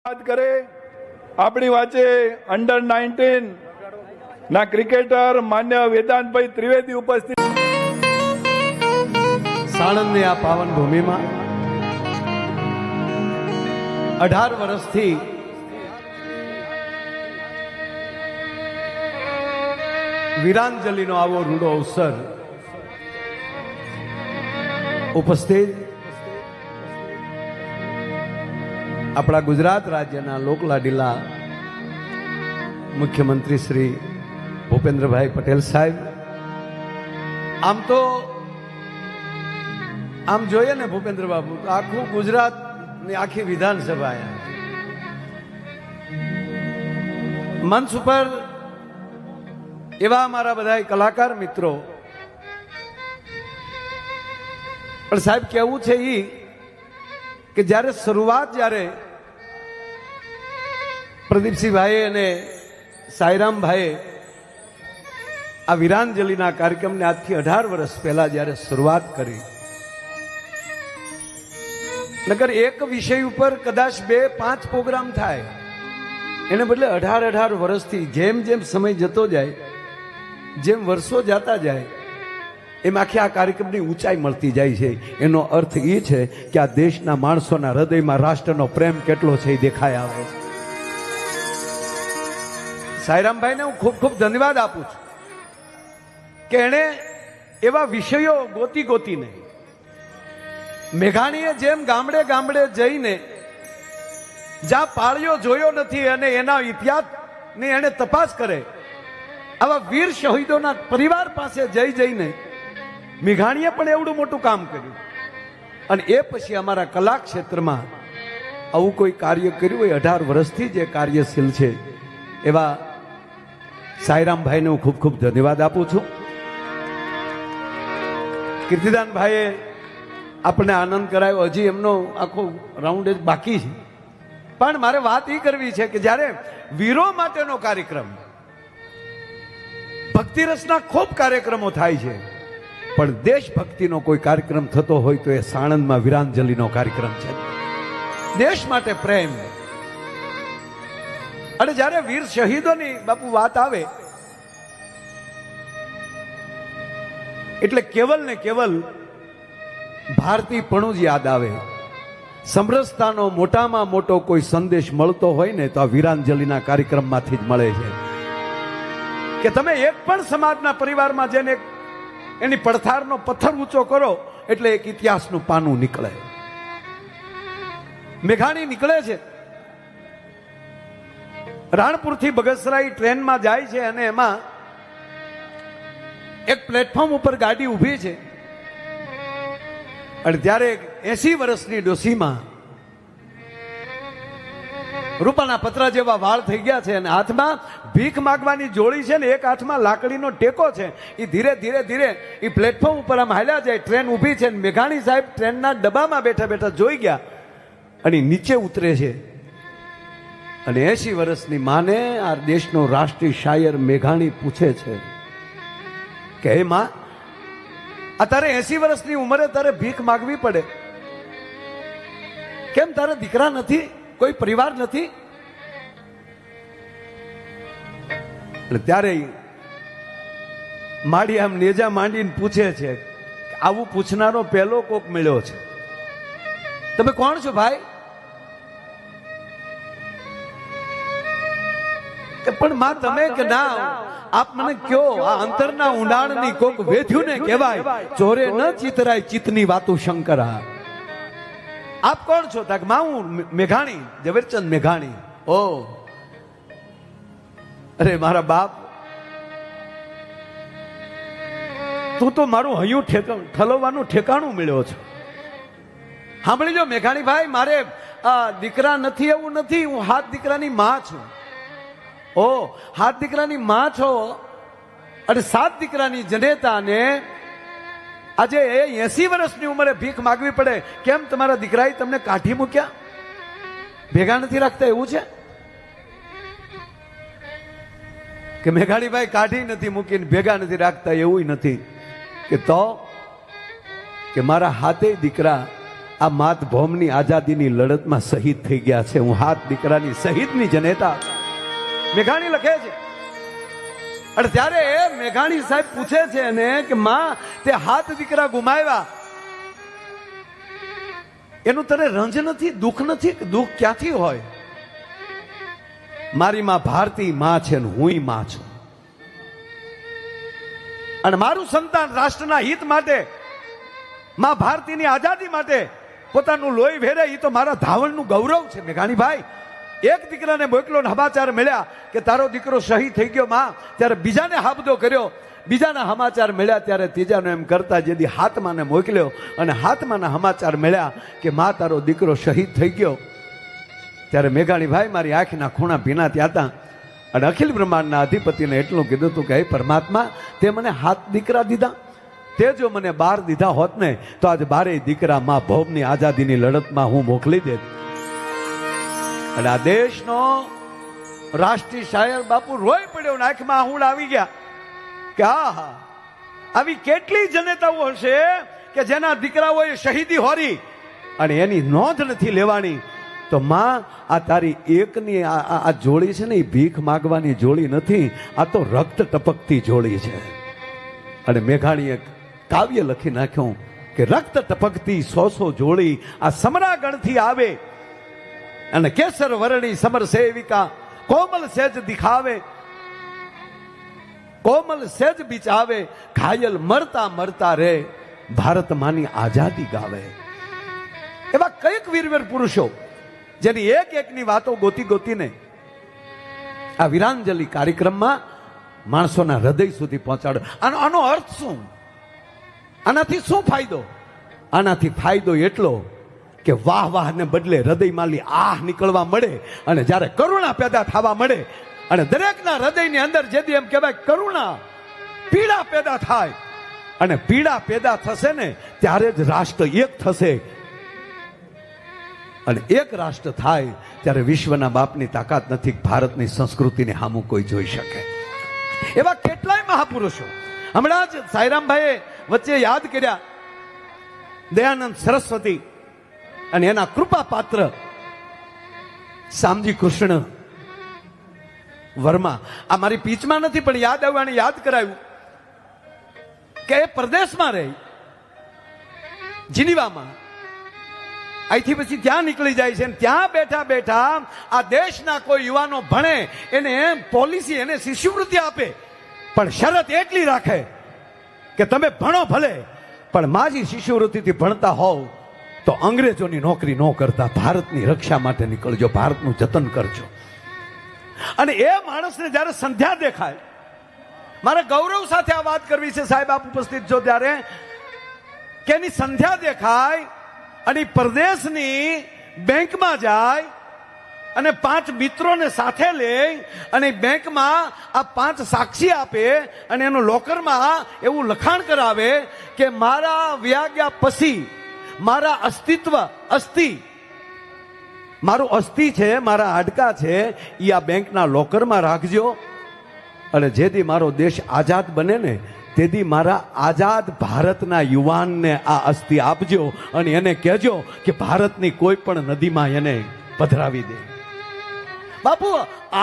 વાત કરે આપણી વાંચે અંડર-19 ના ક્રિકેટર માન્ય વેદાંતભાઈ ત્રિવેદી ઉપસ્થિત સાણંદની આ પાવન ભૂમિમાં 18 વર્ષથી વીરાંજલિનો આવો રૂડો અવસર ઉપસ્થિત આપણા ગુજરાત રાજ્યના લોકલાડીલા મુખ્યમંત્રી શ્રી ભૂપેન્દ્રભાઈ પટેલ સાહેબ, આમ તો આમ જોઈએ ને ભૂપેન્દ્ર બાબુ, આખું ગુજરાતની આખી વિધાનસભા મંચ ઉપર એવા અમારા બધા કલાકાર મિત્રો, પણ સાહેબ કેવું છે ઈ કે જ્યારે શરૂઆત જ્યારે પ્રદીપસિંહભાઈ અને સાઈરામભાઈએ આ વીરાંજલિના કાર્યક્રમને આજથી 18 વર્ષ પહેલા જ્યારે શરૂઆત કરી, નકર એક વિષય ઉપર કદાચ 2-5 પ્રોગ્રામ થાય, એને બદલે 18 વર્ષથી જેમ જેમ સમય જતો જાય, જેમ વર્ષો જતા જાય, એમ આખી આ કાર્યક્રમની ઊંચાઈ મળતી જાય છે. એનો અર્થ એ છે કે આ દેશના માણસોના હૃદયમાં રાષ્ટ્રનો પ્રેમ કેટલો છે એ દેખાય આવે છે. સાઈરામભાઈને હું ખૂબ ખૂબ ધન્યવાદ આપું છું કે એણે એવા વિષયો ગોતીને, મેઘાણીએ જેમ ગામડે ગામડે જઈને જ્યાં પાળીઓ જોયો નથી અને એના ઇતિહાસની એણે તપાસ કરે, આવા વીર શહીદોના પરિવાર પાસે જઈને મેઘાણીએ પણ એવડું મોટું કામ કર્યું. અને એ પછી અમારા કલા ક્ષેત્રમાં આવું કોઈ કાર્ય કર્યું હોય, 18 વર્ષથી જે કાર્યશીલ છે એવા સાઈરામભાઈને હું ખૂબ ખૂબ ધન્યવાદ આપું છું. કીર્તિદાનભાઈએ આપણને આનંદ કરાયો, હજી એમનો આખો રાઉન્ડ જ બાકી છે, પણ મારે વાત એ કરવી છે કે જ્યારે વીરો માટેનો કાર્યક્રમ, ભક્તિરસના ખૂબ કાર્યક્રમો થાય છે, પણ દેશભક્તિનો કોઈ કાર્યક્રમ થતો હોય તો એ સાણંદમાં વીરાંજલિનો કાર્યક્રમ છે. દેશ માટે પ્રેમ. અને જ્યારે વીર શહીદોની બાપુ વાત આવે એટલે કેવલ ને કેવલ ભારતીયપણું જ યાદ આવે. સમરસતાનો મોટામાં મોટો કોઈ સંદેશ મળતો હોય ને તો આ વીરાંજલિના કાર્યક્રમમાંથી જ મળે છે. કે તમે એક પણ સમાજના પરિવારમાં જઈને એની પડથારનો પથ્થર ઊંચો કરો એટલે એક ઇતિહાસનું પાનું નીકળે. મેઘાણી નીકળે છે, રાણપુરથી બગસરાઈ ટ્રેનમાં જાય છે અને એમાં એક પ્લેટફોર્મ ઉપર ગાડી ઊભી છે અને ત્યારે 80 વર્ષની ડોસીમાં રૂપાના પતરા જેવા વાળ થઈ ગયા છે અને હાથમાં ભીખ માગવાની જોડી છે ને એક હાથમાં લાકડીનો ટેકો છે. એ ધીરે ધીરે ધીરે એ પ્લેટફોર્મ ઉપર આમ હાલ્યા જાય, ટ્રેન ઊભી છે. મેઘાણી સાહેબ ટ્રેનના ડબ્બામાં બેઠા બેઠા જોઈ ગયા અને નીચે ઉતરે છે અને 80 વર્ષની માને આ દેશનો રાષ્ટ્રીય શાયર મેઘાણી પૂછે છે કે હે માં, આ તારે 80 વર્ષની ઉંમરે તારે ભીખ માગવી પડે કેમ? તારે દીકરા નથી, કોઈ પરિવાર નથી? એટલે ત્યારે માડી આમ નેજા માંડીને પૂછે છે, આવું પૂછનારો પહેલો કોક મળ્યો છે. તમે કોણ છો ભાઈ? કે પણ માં તમે કે ના, આપ મને કયો, આ અંતરના ઊંડાણની કોક વેધ્યું ને કહેવાય, ચોરે ન ચિતરાય ચિતની વાતું શંકરા. આપ કોણ છો? તાક માં હું મેઘાણી, ઝવેરચંદ મેઘાણી. ઓ અરે મારા બાપ, તું તો મારું હૈયું ઠલવવાનું ઠેકાણું મળ્યો છે. સાંભળી જો મેઘાણી ભાઈ, મારે દીકરા નથી એવું નથી, હું 7 દીકરાની માં છું. ઓ 7 દીકરાની માં છો અને 7 દીકરાની જનેતા ને આજે 80 વર્ષની ઉંમરે ભીખ માગવી પડે કેમ? તમારા દીકરાએ તમને કાઢી મૂક્યા, ભેગા નથી રાખતા એવું છે? કે મેઘાણીભાઈ કાઢી નથી મૂકીને ભેગા નથી રાખતા એવું નથી કે તો કે મારા 7 દીકરા આ માતભૂમની આઝાદીની લડતમાં શહીદ થઈ ગયા છે. હું હાથ દીકરાની શહીદની જનેતા મેઘાણી લખે છે. અને ત્યારે મેઘાણી સાહેબ પૂછે છે એને કે માં તે હાથ દીકરા ગુમાવ્યા એનું તને રંજ નથી, દુઃખ નથી? દુઃખ ક્યાંથી હોય? મારી માં ભારતી માં છે ને હું માં છું, અને મારું સંતાન રાષ્ટ્રના હિત માટે, માં ભારતીની આઝાદી માટે પોતાનું લોહી વેરે, એ તો મારા ધાવણનું ગૌરવ છે. મેઘાણીભાઈ, એક દીકરાને મોકલો ને સમાચાર મળ્યા કે તારો દીકરો શહીદ થઈ ગયો માં, ત્યારે બીજાને હાબદો કર્યો. બીજાના સમાચાર મળ્યા ત્યારે ત્રીજાનો એમ કરતા જેથી હાથમાને મોકલ્યો અને હાથમાના સમાચાર મળ્યા કે માં તારો દીકરો શહીદ થઈ ગયો, ત્યારે મેઘાણીભાઈ મારી આંખના ખૂણા ભીના ત્યાં હતા. અને અખિલ બ્રહ્માંડના અધિપતિને એટલું કીધું હતું કે હે પરમાત્મા, તે મને હાથ દીકરા દીધા, તે જો મને 12 દીધા હોત ને તો આજ 12 દીકરા માં ભૌમની આઝાદીની લડતમાં હું મોકલી દેત. અને આ દેશનો રાષ્ટ્રીય શાયર બાપુ રોઈ પડ્યો, આંખમાં આહુડ આવી ગયા કે આહા, આવી કેટલી જનેતાઓ હશે કે જેના દીકરાઓએ શહીદી હોરી અને એની નોંધ નથી લેવાની. તો માં, આ તારી એકની આ જોડી છે ને, એ ભીખ માગવાની જોડી નથી, આ તો રક્ત ટપકતી જોડી છે. અને મેઘાણીએ કાવ્ય લખી નાખ્યું કે રક્ત ટપકતી 100 જોડી આ સમરાગણથી આવે, અને કેસર વર્ણી સમર સેવિકા કોમલ સેજ દિખાવે, કોમલ સેજ બિચાવે, ઘાયલ મરતા મરતા રે, ભારત માની આઝાદી ગાવે. એવા કઈક વીરવીર પુરુષો જેની એક એકની વાતો ગોતી ગોતીને આ વીરાંજલિ કાર્યક્રમમાં માણસોના હૃદય સુધી પહોંચાડો. આનો અર્થ શું? આનાથી શું ફાયદો? આનાથી ફાયદો એટલો કે વાહ વાહ ને બદલે હૃદયમાંથી આહ નીકળવા મળે, અને જ્યારે કરુણા પેદા થવા મળે, અને દરેકના હૃદયની અંદર જેથી એમ કહેવાય કરુણા પીડા પેદા થાય, અને પીડા પેદા થશે ને ત્યારે જ રાષ્ટ્ર એક થશે. અને એક રાષ્ટ્ર થાય ત્યારે વિશ્વના બાપની તાકાત નથી, ભારતની સંસ્કૃતિને સામું કોઈ જોઈ શકે. એવા કેટલાય મહાપુરુષો હમણાં જ સાઈરામભાઈએ વચ્ચે યાદ કર્યા, દયાનંદ સરસ્વતી અને એના કૃપા પાત્ર શામજી કૃષ્ણ વર્મા. આ મારી પીચમાં નથી પણ યાદ આવ્યું અને યાદ કરાવ્યું કે એ પરદેશમાં રહી, જીનીવામાં. અહીંથી પછી ત્યાં નીકળી જાય છે, ત્યાં બેઠા બેઠા આ દેશના કોઈ યુવાનો ભણે, એને પોલિસી, એને શિષ્યવૃત્તિ આપે, પણ શરત એટલી રાખે કે તમે ભણો ભલે, પણ માજી શિષ્યવૃત્તિથી ભણતા હોવ તો અંગ્રેજોની નોકરી ન કરતા ભારતની રક્ષા માટે નીકળજો, ભારતનું જતન કરજો. અને એ માણસને જ્યારે સંધ્યા દેખાય, મારે ગૌરવ સાથે આ વાત કરવી છે સાહેબ, આપ ઉપસ્થિત છો ત્યારે, કે એની સંધ્યા દેખાય અને પરદેશની બેંકમાં જાય અને 5 મિત્રોને સાથે લે, અને બેંકમાં આ 5 સાક્ષી આપે, અને એનું લોકરમાં એવું લખાણ કરાવે કે મારા વ્યાગ્યા પછી મારા અસ્તિત્વ મારું અસ્થિ છે, મારા હાડકા છે, એ આ બેંકના લોકરમાં રાખજો, અને જેથી મારો દેશ આઝાદ બને ને તેથી મારા આઝાદ ભારતના યુવાનને આ અસ્થિ આપજો, અને એને કહેજો કે ભારતની કોઈ પણ નદીમાં એને પધરાવી દે. બાપુ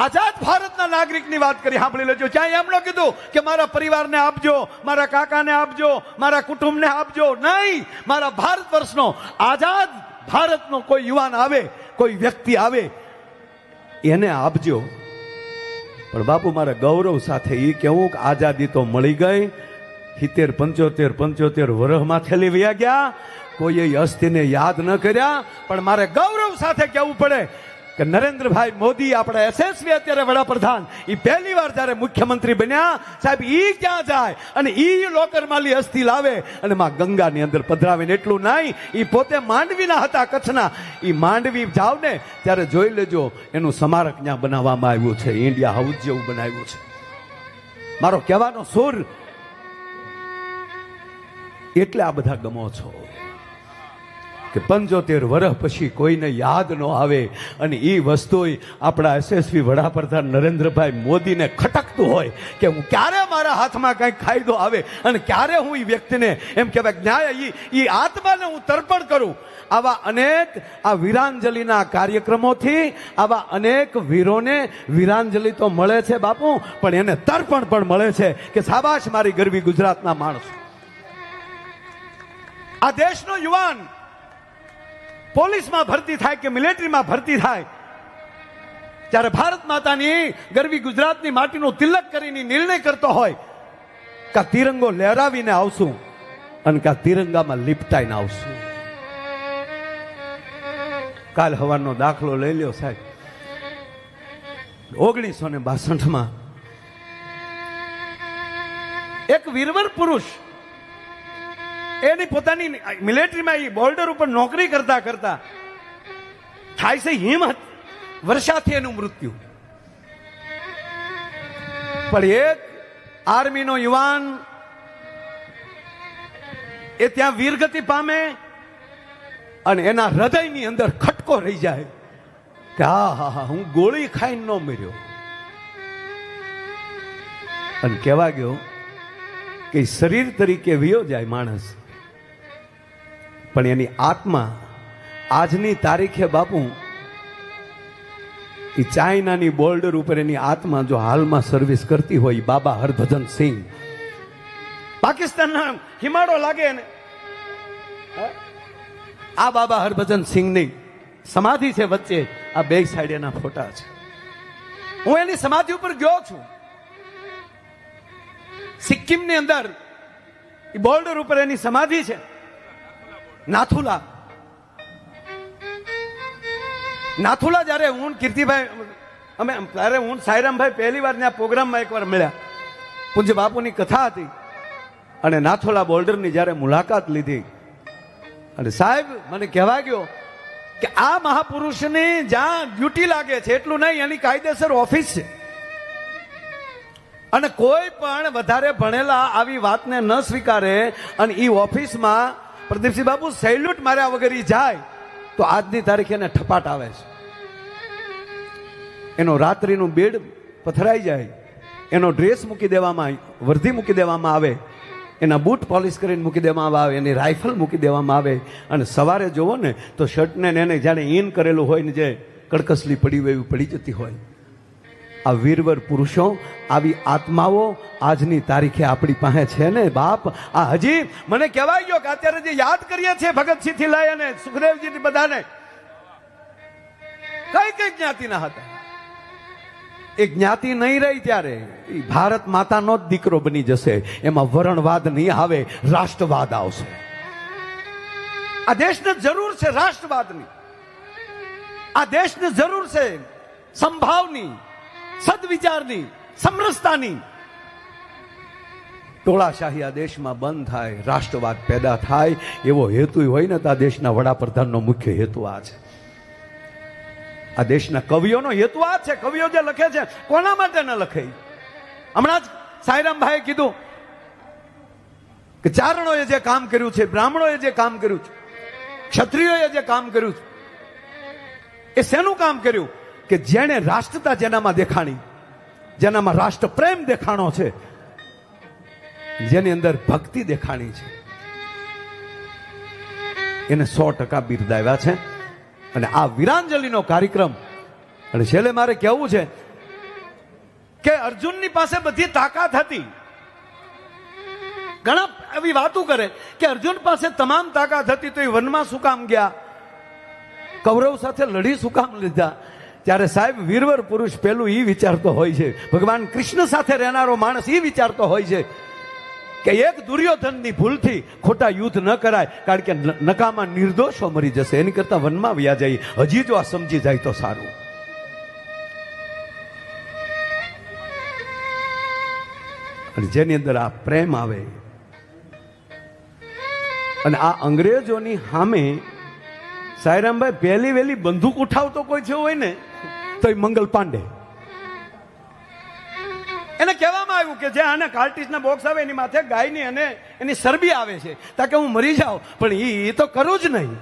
આઝાદ ભારતના નાગરિકની વાત કરી, સાંભળી લેજો. ક્યાંય એમ ન કીધું કે મારા પરિવારને આપજો, મારા કાકાને આપજો, મારા કુટુંબને આપજો. નહીં, મારા ભારત વર્ષનો આઝાદ ભારતનો કોઈ યુવાન આવે, કોઈ વ્યક્તિ આવે, એને આપજો. પણ બાપુ મારે ગૌરવ સાથે એ કહેવું કે આઝાદી તો મળી ગઈ, 70, 75 વર્ષ માથેલી વયા ગયા, કોઈએ અસ્થિને યાદ ન કર્યા. પણ મારે ગૌરવ સાથે કહેવું પડે કે નરેન્દ્રભાઈ મોદી, આપણા યશસ્વી અત્યારે વડાપ્રધાન, એ પહેલી વાર જ્યારે મુખ્યમંત્રી બન્યા સાહેબ, ઈ ક્યાં જાય અને ઈ લોકરમાલી અસ્થિ લાવે અને માં ગંગાની અંદર પધરાવે. એટલું નહીં, ઈ પોતે માંડવીના હતા, કચ્છના. ઈ માંડવી જાવ ને ત્યારે જોઈ લેજો એનું સ્મારક ત્યાં બનાવવામાં આવ્યું છે, ઇન્ડિયા હાઉસ જેવું બનાવ્યું છે. મારો કહેવાનો સુર એટલે આ બધા ગમો છો કે 75 વર્ષ પછી કોઈને યાદ ન આવે અને એ વસ્તુ આપણા યશસ્વી વડાપ્રધાન નરેન્દ્રભાઈ મોદીને ખટકતું હોય કે હું ક્યારે મારા હાથમાં કંઈક કાયદો આવે અને ક્યારે હું એ વ્યક્તિને એમ કહેવાય ન્યાય એ આત્માને હું તર્પણ કરું. આવા અનેક આ વીરાંજલિના કાર્યક્રમોથી આવા અનેક વીરોને વીરાંજલિ તો મળે છે બાપુ, પણ એને તર્પણ પણ મળે છે કે શાબાશ મારી ગરવી ગુજરાતના માણસો. આ દેશનો યુવાન પોલીસમાં ભરતી થાય કે મિલિટરીમાં ભરતી થાય ત્યારે ભારત માતાની ગરવી ગુજરાતની માટીનો તિલક કરીને નિર્ણય કરતો હોય કે તિરંગો લહેરાવીને આવશું અને કે તિરંગામાં લિપટાઈને આવશું. કાલ હવારનો દાખલો લઈ લ્યો સાહેબ. 1962 એક વીરવર પુરુષ એની પોતાની મિલિટરીમાં બોર્ડર ઉપર નોકરી કરતા કરતા થાય છે હિંમત, વર્ષાથી એનું મૃત્યુ. પણ એક આર્મીનો યુવાન એ ત્યાં વીરગતિ પામે અને એના હૃદયની અંદર ખટકો રહી જાય કે હા હું ગોળી ખાઈને ન મર્યો. અને કહેવા ગયો કે શરીર તરીકે વિયો જાય માણસ, પણ એની આત્મા આજની તારીખે બાપુ એ ચાઇનાની બોર્ડર ઉપર એની આત્મા જો હાલમાં સર્વિસ કરતી હોય બાબા હરભજન સિંહ, પાકિસ્તાનના હિમાડો લાગે ને આ બાબા હરભજન સિંહની સમાધિ છે વચ્ચે, આ બે સાઈડ એના ફોટા છે. હું એની સમાધિ ઉપર ગયો છું. સિક્કિમની અંદર એ બોર્ડર ઉપર એની સમાધિ છે. નાથુલા જ્યારે હું કીર્તિભાઈ અમે ત્યારે હું સાયરામભાઈ પહેલી વાર ત્યાં પ્રોગ્રામમાં એકવાર મળ્યા, પૂજ્ય બાપુની કથા હતી અને નાથુલા બોર્ડરની જ્યારે મુલાકાત લીધી અને સાહેબ મને કહેવા ગયો કે આ મહાપુરુષની જ્યાં ડ્યુટી લાગે છે એટલું નહીં, એની કાયદેસર ઓફિસ છે અને કોઈ પણ વધારે ભણેલા આવી વાતને ન સ્વીકારે અને એ ઓફિસમાં પ્રદીપસિંહ બાપુ સેલ્યુટ માર્યા વગર જાય તો આજની તારીખે એને ઠપાટ આવે છે. એનો રાત્રિનું બેડ પથરાઈ જાય, એનો ડ્રેસ મૂકી દેવામાં, વર્ધી મૂકી દેવામાં આવે, એના બૂટ પોલિશ કરીને મૂકી દેવામાં આવે, એની રાઇફલ મૂકી દેવામાં આવે અને સવારે જોવો ને તો શર્ટને એને જાણે ઇન કરેલું હોય ને જે કડકસલી પડી હોય એવી પડી જતી હોય. આ વીરવર પુરુષો, આવી આત્માઓ આજની તારીખે આપણી પાસે છે ને બાપ. આ હજી મને કહેવાય ગયો કે અત્યારે જે યાદ કરીએ છીએ ભગતસિંહ થી લઈ અને સુખદેવજી બધાને, કઈ કઈ જ્ઞાતિના હતા. એ જ્ઞાતિ નહીં રહી ત્યારે એ ભારત માતાનો જ દીકરો બની જશે. એમાં વર્ણવાદ નહીં આવે, રાષ્ટ્રવાદ આવશે. આ દેશને જરૂર છે રાષ્ટ્રવાદની, આ દેશને જરૂર છે સંભાવની, સદવિચારની, સમરસતાની. ટોળાશાહી આ દેશમાં બંધ થાય, રાષ્ટ્રવાદ પેદા થાય એવો હેતુ હોય ને તો આ દેશના વડાપ્રધાનનો મુખ્ય હેતુ આ છે. આ દેશના કવિઓનો હેતુ આ છે. કવિઓ જે લખે છે કોના માટે ન લખે? હમણાં જ સાયરામભાઈએ કીધું કે ચારણોએ જે કામ કર્યું છે, બ્રાહ્મણોએ જે કામ કર્યું છે, ક્ષત્રિયોએ જે કામ કર્યું છે, એ શેનું કામ કર્યું? કે જેણે રાષ્ટ્રતા જેનામાં દેખાણી, જેનામાં રાષ્ટ્ર પ્રેમ દેખાણો છે, જેની અંદર ભક્તિ દેખાણી છે, એને 100% બિરદાવ્યા છે. અને આ વીરાંજલિનો કાર્યક્રમ, અને છેલ્લે મારે કહેવું છે કે અર્જુનની પાસે બધી તાકાત હતી. ઘણા એવી વાતો કરે કે અર્જુન પાસે તમામ તાકાત હતી તો એ વનમાં શું કામ ગયા, કૌરવ સાથે લડી શું કામ લીધા? ત્યારે સાહેબ વીરવર પુરુષ પેલું એ વિચારતો હોય છે, ભગવાન કૃષ્ણ સાથે રહેનારો માણસ એ વિચારતો હોય છે કે એક દુર્યોધનની ભૂલથી ખોટા યુદ્ધ ન કરાય, કારણ કે નકામા નિર્દોષો મરી જશે, એની કરતા વનમાં વ્યા જાય. હજી જો આ સમજી જાય તો સારું. અને જેની અંદર આ પ્રેમ આવે અને આ અંગ્રેજોની સામે સાયરામભાઈ પહેલી વહેલી બંદૂક ઉઠાવતો કોઈ થયો હોય ને તો એ મંગલ પાંડે. એને કહેવામાં આવ્યું કે જે આને કાર્ટિસના બોક્સ આવે એની માથે ગાયની અને એની સરબી આવે છે તાકે હું મરી જાઉં, પણ એ તો કરું જ નહીં.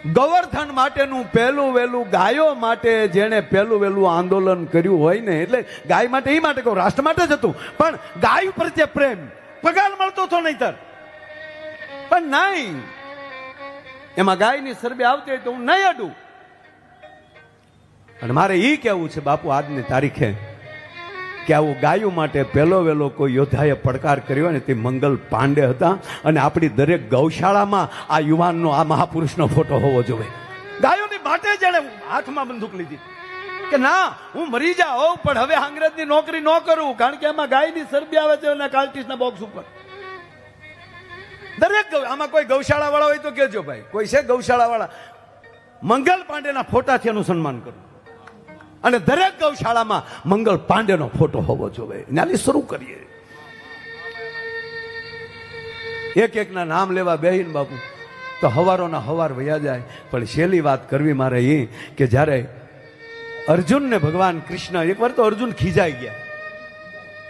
ગૌવર્ધન માટેનું પહેલું વહેલું ગાયો માટે જેણે પહેલું વહેલું આંદોલન કર્યું હોય ને, એટલે ગાય માટે એ માટે કહું, રાષ્ટ્ર માટે જ હતું, પણ ગાય પ્રત્યે પ્રેમ, પગાર મળતો હતો નહીતર, પણ નહીં, એમાં ગાયની સરબે આવતી હોય તો હું નહીં અડું. અને મારે એ કહેવું છે બાપુ આજની તારીખે કે આવું ગાયું માટે પહેલો વહેલો કોઈ યોદ્ધાએ પડકાર કર્યો ને તે મંગલ પાંડે હતા. અને આપણી દરેક ગૌશાળામાં આ યુવાનનો, આ મહાપુરુષનો ફોટો હોવો જોઈએ. ગાયોની માટે જેણે હાથમાં બંદૂક લીધી કે ના હું મરી જાઉં પણ હવે અંગ્રેજની નોકરી ન કરું, કારણ કે એમાં ગાયની સરબી આવે છે અને કાર્ટિસના બોક્સ ઉપર. દરેક આમાં કોઈ ગૌશાળા વાળા હોય તો કહેજો ભાઈ, કોઈ છે ગૌશાળા વાળા, મંગલ પાંડેના ફોટાથી એનું સન્માન કરું. અને દરેક ગૌશાળામાં મંગલ પાંડેનો ફોટો હોવો જોઈએ. ત્યાંથી શરૂ કરીએ. એક એકના નામ લેવા બેહીન બાપુ તો હવારોના હવાર વયા જાય. પણ છેલ્લી વાત કરવી મારે એ કે જ્યારે અર્જુનને ભગવાન કૃષ્ણ, એકવાર તો અર્જુન ખીજાઈ ગયા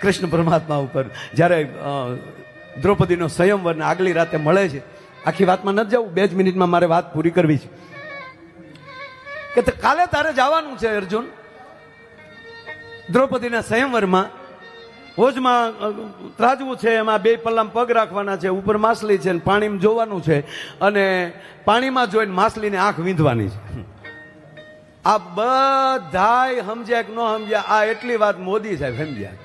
કૃષ્ણ પરમાત્મા ઉપર, જ્યારે દ્રૌપદીનો સંયમવરને આગલી રાતે મળે છે. આખી વાતમાં નથી જવું, 2 જ મિનિટમાં મારે વાત પૂરી કરવી છે કે કાલે તારે જવાનું છે અર્જુન દ્રૌપદીના સંયમવરમાં. હોજમાં ત્રાજવું છે, એમાં 2 પલ્લામાં પગ રાખવાના છે, ઉપર માછલી છે, પાણીમાં જોવાનું છે, અને પાણીમાં જોઈને માછલીની આંખ વીંધવાની છે. આ બધાય સમજ્યા કે ન સમજ્યા, આ એટલી વાત મોદી સાહેબ સમજ્યા.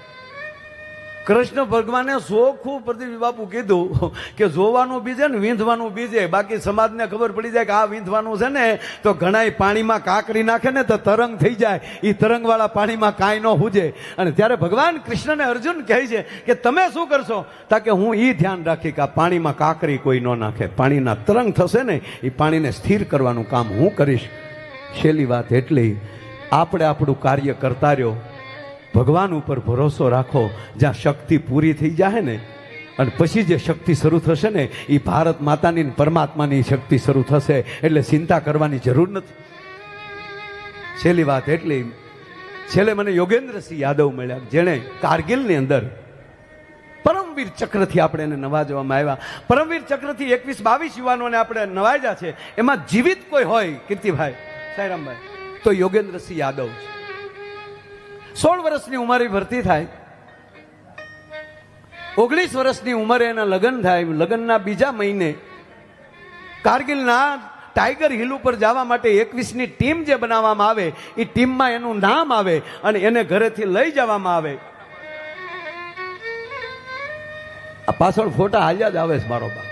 કૃષ્ણ ભગવાને સોખું પ્રદીપ બાપુ કીધું કે જોવાનું બીજે ને વીંધવાનું બીજે. બાકી સમાજને ખબર પડી જાય કે આ વીંધવાનું છે ને તો ઘણાય પાણીમાં કાંકરી નાખે ને તો તરંગ થઈ જાય, એ તરંગવાળા પાણીમાં કાંઈ ન હુજે. અને ત્યારે ભગવાન કૃષ્ણને અર્જુન કહે છે કે તમે શું કરશો? તાકે હું એ ધ્યાન રાખી કે આ પાણીમાં કાંકરી કોઈ ન નાખે, પાણીના તરંગ થશે ને એ પાણીને સ્થિર કરવાનું કામ હું કરીશ. છેલ્લી વાત એટલી, આપણે આપણું કાર્ય કરતા રહ્યો, ભગવાન ઉપર ભરોસો રાખો. જ્યાં શક્તિ પૂરી થઈ જાય ને અને પછી જે શક્તિ શરૂ થશે ને એ ભારત માતાની પરમાત્માની શક્તિ શરૂ થશે, એટલે ચિંતા કરવાની જરૂર નથી. છેલ્લી વાત એટલી, છેલ્લે મને યોગેન્દ્રસિંહ યાદવ મળ્યા, જેણે કારગિલની અંદર પરમવીર ચક્રથી આપણે એને નવાજવામાં આવ્યા. પરમવીર ચક્રથી 21-22 યુવાનોને આપણે નવાજ્યા છે. એમાં જીવિત કોઈ હોય કીર્તિભાઈ, સાયરામભાઈ, તો યોગેન્દ્રસિંહ યાદવ છે. 16 વર્ષની ઉંમરે ભરતી થાય, 19 વર્ષની ઉંમરે એના લગ્ન થાય. લગ્નના બીજા મહિને કારગિલના ટાઈગર હિલ ઉપર જવા માટે 21ની ટીમ જે બનાવવામાં આવે એ ટીમમાં એનું નામ આવે અને એને ઘરેથી લઈ જવામાં આવે. આ પાછળ ફોટા હાલ્યા જ આવે છે મારો બાપ,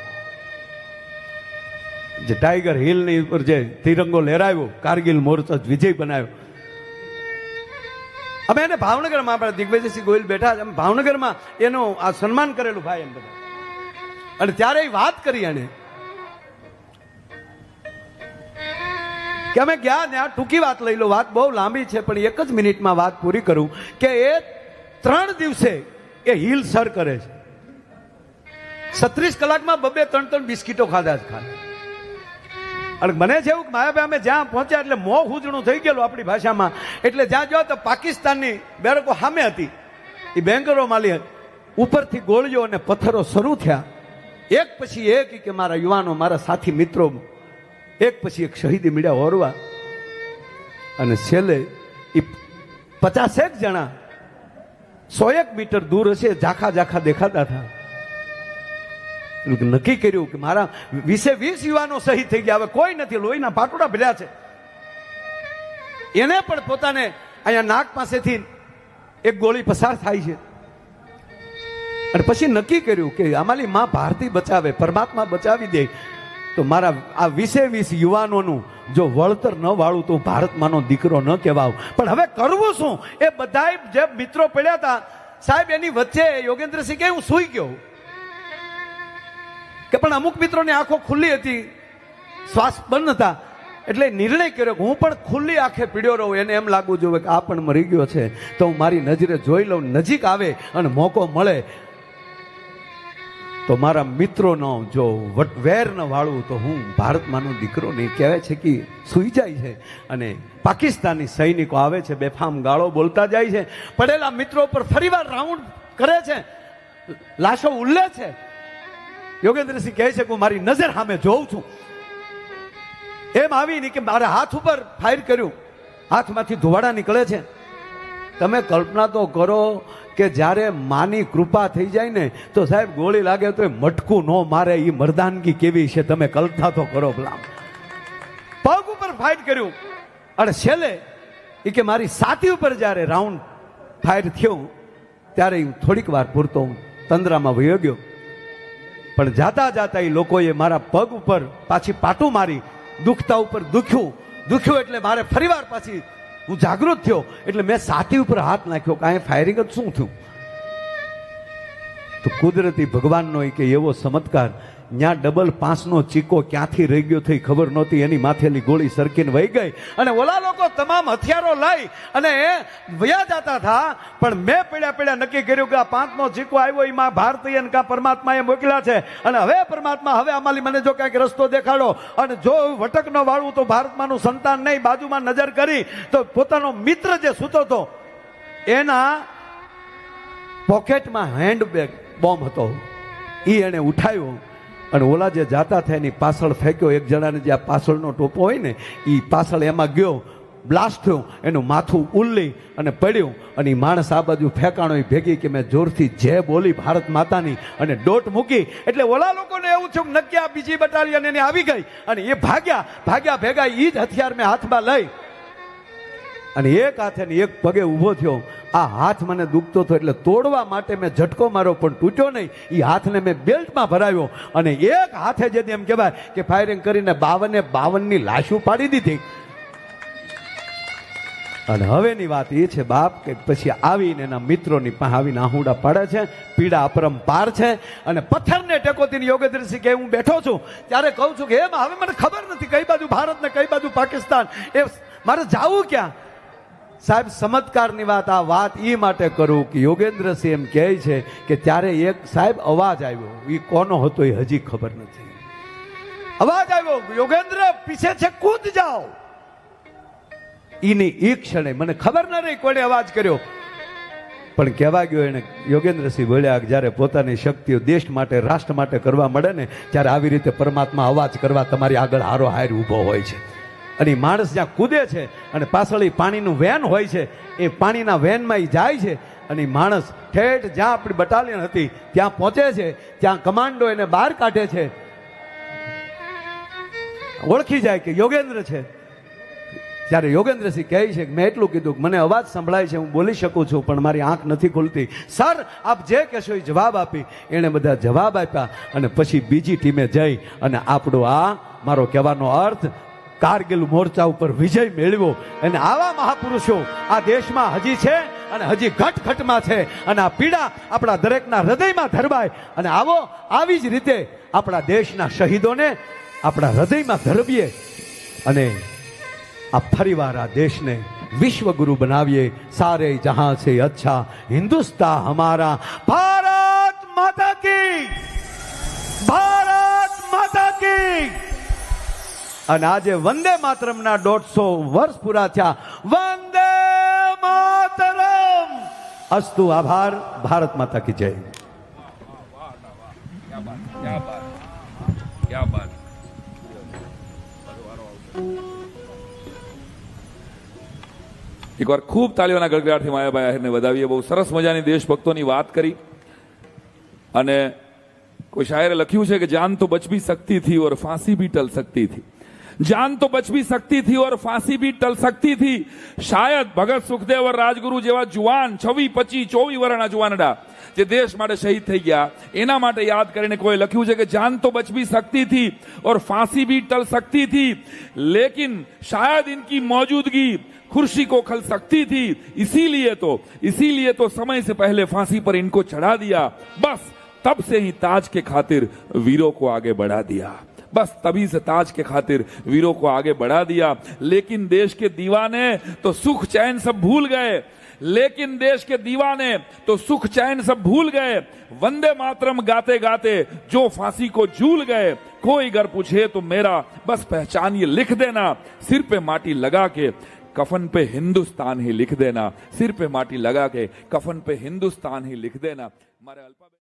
જે ટાઈગર હિલની ઉપર જે તિરંગો લહેરાયો, કારગિલ મોરચો વિજય બનાવ્યો. અમે એને ભાવનગરમાં, આપણા દિગ્વિજયસિંહ ગોહિલ બેઠા છે, અમે ભાવનગરમાં એનું આ સન્માન કરેલું ભાઈ એમ બધા. અને ત્યારે એ વાત કરી એને કે અમે ગયા ત્યાં, ટૂંકી વાત લઈ લો, વાત બહુ લાંબી છે પણ 1 જ મિનિટમાં વાત પૂરી કરું કે એ 3 દિવસે એ હિલ સર કરે છે. 36 કલાકમાં 2-3 બિસ્કીટો ખાધા જ ખાધા. અને મને છે એવું કે માયાભાઈ અમે જ્યાં પહોંચ્યા એટલે મોં હુજણું થઈ ગયેલું આપણી ભાષામાં. એટલે જ્યાં જો તો પાકિસ્તાનની બેરકો સામે હતી, એ બેંગરો માલી ઉપરથી ગોળીઓ અને પથ્થરો શરૂ થયા. એક પછી એક કે મારા યુવાનો, મારા સાથી મિત્રો એક પછી એક શહીદી મળ્યા હોરવા. અને છેલ્લે એ 50 જણા 100 મીટર દૂર હશે, ઝાખા ઝાખા દેખાતા હતા. નક્કી કર્યું કે મારા 20 યુવાનો શહીદ થઈ ગયા, હવે કોઈ નથી, લોહીના પાટોડા ભર્યા છે. એને પણ પોતાને અહીંયા નાક પાસેથી એક ગોળી પસાર થાય છે. અને પછી નક્કી કર્યું કે અમારી માં ભારતી બચાવે, પરમાત્મા બચાવી દે, તો મારા આ 20 યુવાનોનું જો વળતર ન વાળું તો ભારતમાંનો દીકરો ન કહેવાવ. પણ હવે કરવું શું? એ બધાય જે મિત્રો પડ્યા હતા સાહેબ, એની વચ્ચે યોગેન્દ્રસિંહ કે હું સૂઈ ગયો કે, પણ અમુક મિત્રોની આંખો ખુલ્લી હતી, શ્વાસ બંધ હતા. એટલે નિર્ણય કર્યો કે હું પણ ખુલ્લી આંખે પીડ્યો રહું. એને એમ લાગવું જોઈએ કે આ પણ મરી ગયો છે તો હું મારી નજરે જોઈ લઉં, નજીક આવે અને મોકો મળે તો મારા મિત્રોનો જો વેર ન વાળું તો હું ભારતમાંનો દીકરો નહીં. કહેવાય છે કે સૂઈ જાય છે અને પાકિસ્તાની સૈનિકો આવે છે, બેફામ ગાળો બોલતા જાય છે, પડેલા મિત્રો પર ફરીવાર રાઉન્ડ કરે છે, લાશો ઉલ્લે છે. યોગેન્દ્રસિંહ કહે છે કે હું મારી નજર સામે જોઉં છું. એમ આવીને કે મારા હાથ ઉપર ફાયર કર્યું, હાથમાંથી ધુવાડા નીકળે છે. તમે કલ્પના તો કરો કે જ્યારે માની કૃપા થઈ જાય ને તો સાહેબ ગોળી લાગે તો એ મટકું ન મારે, એ મર્દાનગી કેવી છે તમે કલ્પના તો કરો. ભલા પગ ઉપર ફાયર કર્યું અને છેલ્લે એ કે મારી છાતી ઉપર જ્યારે રાઉન્ડ ફાયર થયું ત્યારે થોડીક વાર પૂરતો હું તંદ્રામાં વયો ગયો. પણ જાતા જાતા એ લોકોએ મારા પગ ઉપર પાછી પાટું મારી, દુખતા ઉપર દુખ્યું એટલે મારે ફરીવાર પાછી હું જાગૃત થયો એટલે મેં છાતી ઉપર હાથ નાખ્યો કે અહીંયા ફાયરિંગ જ શું થયું. તો કુદરતી ભગવાનનો કે એવો ચમત્કાર, ત્યાં ડબલ 5નો ચીકો ક્યાંથી રહી ગયો થઈ ખબર નહોતી, એની માથેલી ગોળી સરકીને વહી ગઈ અને ઓલા લોકો તમામ હથિયારો લઈ અને વયા જતા હતા. પણ મેં પડ્યા નક્કી કર્યું કે આ 5નો ચીકો આવ્યો એમાં ભારતીય અને કા પરમાત્માએ મોકલ્યા છે અને હવે પરમાત્મા હવે અમારી મને જો કંઈક રસ્તો દેખાડો અને જો વટક ન વાળવું તો ભારતમાંનું સંતાન નહીં. બાજુમાં નજર કરી તો પોતાનો મિત્ર જે સૂતો હતો એના પોકેટમાં હેન્ડબેગ બોમ્બ હતો, એ એને ઉઠાવ્યો અને ઓલા જે જાતા થાય એની પાછળ ફેંક્યો. એક જણાને જે આ પાછળનો ટોપો હોય ને એ પાછળ એમાં ગયો, બ્લાસ્ટ થયો, એનું માથું ઉલ્લી અને પડ્યું અને એ માણસ આ બાજુ ફેંકાણો. એ ભેગી કે મેં જોરથી જય બોલી ભારત માતાની અને ડોટ મૂકી. એટલે ઓલા લોકોને એવું થયું નક્કી આ બીજી બટાલિયન એને આવી ગઈ અને એ ભાગ્યા ભેગા એ જ હથિયાર મેં હાથમાં લઈ અને એક હાથે ને એક પગે ઊભો થયો. આ હાથ મને દુખતો હતો એટલે તોડવા માટે મેં ઝટકો માર્યો પણ તૂટ્યો નહીં. એ હાથને મેં બેલ્ટમાં ભરાવ્યો અને એક હાથે જેથી એમ કહેવાય કે ફાયરિંગ કરીને 52ની લાશો પાડી દીધી. અને હવેની વાત એ છે બાપ કે પછી આવીને એના મિત્રોની પાસે આવીને આહુડા પાડે છે, પીડા અપરંપાર છે અને પથ્થરને ટેકોથી યોગેન્દ્રસિંહ કે હું બેઠો છું ત્યારે કહું છું કે એમ હવે મને ખબર નથી કઈ બાજુ ભારત ને કઈ બાજુ પાકિસ્તાન, એ મારે જાવું ક્યાં. સાહેબ ચમત્કારની વાત એ માટે કરું કે યોગેન્દ્રસિંહ એમ કહે છે કે ત્યારે એક સાહેબ અવાજ આવ્યો, એ કોનો હતો એ હજી ખબર નથી. અવાજ આવ્યો યોગેન્દ્ર પીછે છે કૂદ જાઓ. એની એક ક્ષણે મને ખબર ન રહી કોને અવાજ કર્યો પણ કહેવા ગયો એને. યોગેન્દ્રસિંહ બોલ્યા જ્યારે પોતાની શક્તિઓ દેશ માટે રાષ્ટ્ર માટે કરવા મળે ને ત્યારે આવી રીતે પરમાત્મા અવાજ કરવા તમારી આગળ હારો હાર ઊભો હોય છે. અને માણસ જ્યાં કૂદે છે અને પાછળ પાણીનું વેન હોય છે, એ પાણીના વેનમાં એ જાય છે અને માણસ ઠેઠ જ્યાં આપણી બટાલિયન હતી ત્યાં પહોંચે છે. ત્યાં કમાન્ડો એને બહાર કાઢે છે, ઓળખી જાય કે યોગેન્દ્ર છે. ત્યારે યોગેન્દ્રસિંહ કહે છે કે મેં એટલું કીધું કે મને અવાજ સંભળાય છે, હું બોલી શકું છું પણ મારી આંખ નથી ખુલતી. સર આપ જે કહેશો એ જવાબ આપી. એણે બધા જવાબ આપ્યા અને પછી બીજી ટીમે જઈ અને આપણો આ મારો કહેવાનો અર્થ કારગિલ મોરચા ઉપર વિજય મેળવ્યો. અને આવા મહાપુરુષો આ દેશમાં હજી છે અને હજી ઘટઘટમાં છે અને આ પીડા આપણા દરેકના હૃદયમાં ધરબાય. અને આવી જ રીતે આપણા દેશના શહીદોને આપણા હૃદયમાં ધરવીએ અને આ ફરીવાર આ દેશને વિશ્વગુરુ બનાવીએ. સારે જહાં સે અચ્છા હિન્દુસ્તાન હમારા. ભારત માતા કી, ભારત માતા કી. અને આજે વંદે માતરમના 150 વર્ષ પૂરા થયા. વંદે માતરમ. અસ્તુ. આભાર. ભારત માતા કી જય. એકવાર ખૂબ તાળીઓના ગડગડાટથી માયાભાઈ આહિરને વધાવીએ. બહુ સરસ મજાની દેશભક્તોની વાત કરી અને કોઈ શાયરે લખ્યું છે કે જાન તો બચ भी सकती थी और फांसी भी टल सकती थी. जान तो बच भी सकती थी और फांसी भी टल सकती थी. शायद भगत सुखदेव और રાજગુરુ જેવા જુવાન 26, 25, 24 વર્ષના જુવાનડા જે દેશ માટે શહીદ થઈ ગયા એના માટે યાદ કરીને કોઈ લખ્યું છે કે જાન તો બચ भी सकती थी और फांसी भी टल सकती थी लेकिन शायद इनकी मौजूदगी खुर्शी को खल सकती थी. इसीलिए तो समय से पहले फांसी पर इनको चढ़ा दिया. बस तब से ही ताज के खातिर वीरों को आगे बढ़ा दिया. बस तभी से ताज के खातिर वीरों को आगे बढ़ा दिया. लेकिन देश के दीवाने तो सुख चैन सब भूल गए. लेकिन देश के दीवाने तो सुख चैन सब भूल गए. वंदे मातरम गाते गाते जो फांसी को झूल गए. कोई अगर पूछे तो मेरा बस पहचानिए लिख देना. सिर पे माटी लगा के कफन पे हिंदुस्तान ही लिख देना. सिर पे माटी लगा के कफन पे हिंदुस्तान ही लिख देना.